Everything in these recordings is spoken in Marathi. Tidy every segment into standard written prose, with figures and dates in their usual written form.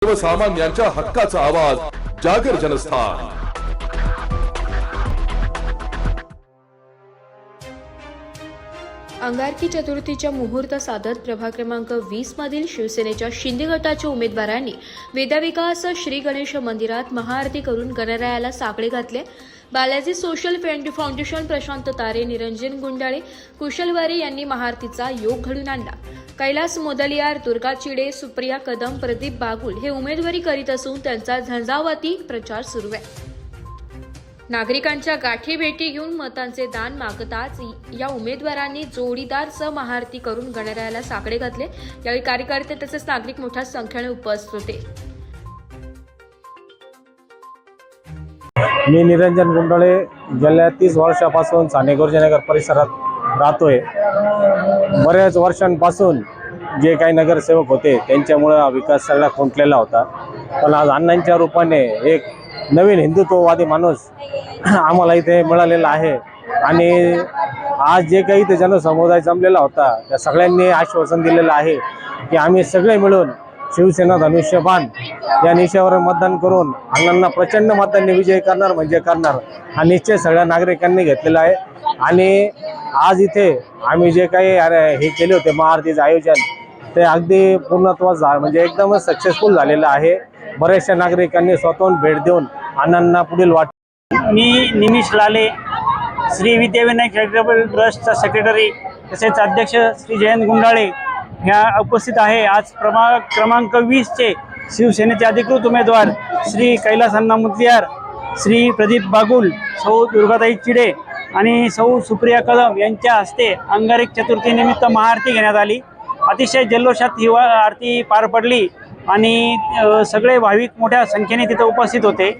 सर्वसामान्यांच्या हक्काचा आवाज जागर जनस्थान। अंगारकी चतुर्थीच्या मुहूर्त साधत प्रभाग क्रमांक 20 मधील शिवसेनेच्या शिंदे गटाच्या उमेदवारांनी वेदविकास श्री गणेश मंदिरात महाआरती करून गणरायाला साकडे घातले। बालाजी सोशल फाउंडेशन, प्रशांत तारे, निरंजन गुंडाळे, कुशल वारे यांनी महाआरतीचा योग घडून आणला। कैलास मोदलियार, दुर्गा चिडे, सुप्रिया कदम, प्रदीप बागुल हे उमेदवारी करीत असून त्यांचा झंझावाती प्रचार सुरू आहे। नागरिकांच्या गाठी भेटी घेऊन मतांचे दान मागताच या उमेदवारांनी जोडीदारसह महाआरती करून गणरायाला साकडे घातले। यावेळी कार्यकर्ते तसेच नागरिक मोठ्या संख्येने उपस्थित होते। मी निरंजन गुंडाळे गेल्या 30 वर्षापासून साने गुरुजीनगर परिसरात राहतोय। बऱ्याच वर्षांपासून जे काही नगरसेवक होते त्यांच्यामुळे हा विकास सगळा खुंटलेला होता, पण आज अण्णांच्या रूपाने एक नवीन हिंदुत्ववादी माणूस आम्हाला इथे मिळालेला आहे। आणि आज जे काही इथे जनसमुदाय जमलेला होता त्या सगळ्यांनी आश्वासन दिलेलं आहे की आम्ही सगळे मिळून शिवसेना धनुष्यबाण या निशावर मतदान करून अण्णांना प्रचंड मतांनी विजय करणार म्हणजे करणार हा निश्चय सगळ्या नागरिकांनी घेतलेला आहे। आणि आज इथे आम्ही जे काही हे केले होते महाआरतीचं आयोजन ते अगदी पूर्णत्वास म्हणजे एकदमच सक्सेसफुल झालेलं आहे। बऱ्याचशा नागरिकांनी स्वतःहून भेट देऊन अण्णांना पुढील वाट। मी निमिष लाले, श्री विद्याविनायक चॅरिटेबल ट्रस्टचा सेक्रेटरी तसेच अध्यक्ष श्री जयंत गुंडाळे ह्या उपस्थित आहे। आज प्रभाग क्रमांक 20चे शिवसेनेचे अधिकृत उमेदवार श्री कैलास अण्णा मुदलियार, श्री प्रदीप बागुल, सौ दुर्गाताई चिडे आणि सौ सुप्रिया कदम यांच्या हस्ते अंगारकी चतुर्थीनिमित्त महाआरती घेण्यात आली। अतिशय जल्लोषात ही आरती पार पडली आणि सगळे भाविक मोठ्या संख्येने तिथे उपस्थित होते।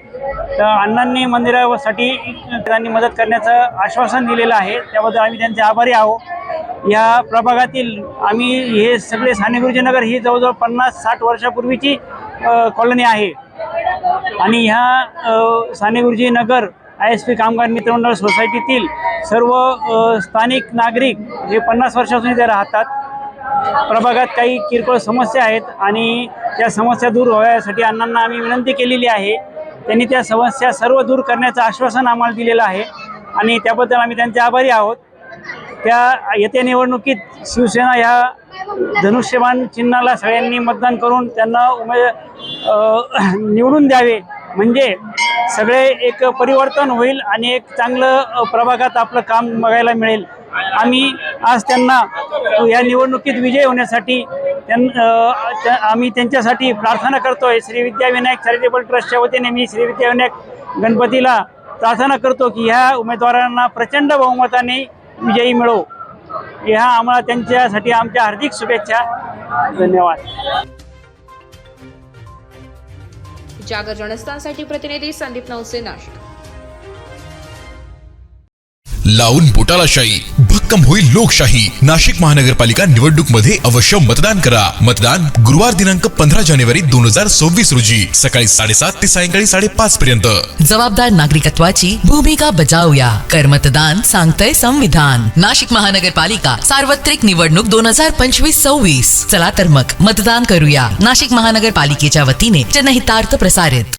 अण्णांनी मंदिरासाठी त्यांनी मदत करण्याचं आश्वासन दिलेलं आहे, त्याबद्दल आम्ही त्यांचे आभारी आहोत। या प्रभागातील आम्ही हे सगळे साने गुरुजीनगर ही जवळजवळ 50-60 वर्षापूर्वीची कॉलनी आहे आणि ह्या साने गुरुजीनगर ISP कामगार मित्रमंडळ सोसायटीतील सर्व स्थानिक नागरिक हे 50 वर्षापासून इथे राहतात। प्रभागात काही किरकोळ समस्या आहेत आणि त्या समस्या दूर व्हाव्यासाठी अण्णांना आम्ही विनंती केलेली आहे। त्यांनी त्या समस्या सर्व दूर करण्याचं आश्वासन आम्हाला दिलेलं आहे आणि त्याबद्दल आम्ही त्यांचे आभारी आहोत। त्या येत्या निवडणुकीत शिवसेना ह्या धनुष्यबाण चिन्हाला सगळ्यांनी मतदान करून त्यांना निवडून द्यावे, म्हणजे सगळे एक परिवर्तन होईल आणि एक चांगलं प्रभागात आपलं काम बघायला मिळेल। आम्ही आज त्यांना या निवडणुकीत विजय होण्यासाठी आम्ही त्यांच्यासाठी प्रार्थना करतोय। श्री विद्याविनायक चॅरिटेबल ट्रस्टच्या वतीने मी श्री विद्याविनायक गणपतीला प्रार्थना करतो की ह्या उमेदवारांना प्रचंड बहुमताने विजयी मिळो। ह्या आम्हाला त्यांच्यासाठी आमच्या हार्दिक शुभेच्छा। धन्यवाद। जागर जनस्थानसाठी प्रतिनिधी संदीप नवसे, नाशिक। लावून बोटाला शाही, भक्कम होईल लोकशाही। नाशिक महानगरपालिका निवडणूक मध्ये अवश्य मतदान करा। मतदान गुरुवार दिनांक 15 जानेवारी 2024 रोजी सकाळी 7:30 ते सायंकाळी 5:30 पर्यंत। जबाबदार नागरिकत्वाची भूमिका बजावूया। कर मतदान सांगतंय संविधान। नाशिक महानगरपालिका सार्वत्रिक निवडणूक 2025-26। चला तर मग मतदान करूया। नाशिक महानगरपालिकेच्या वतीने जनहितार्थ प्रसारित।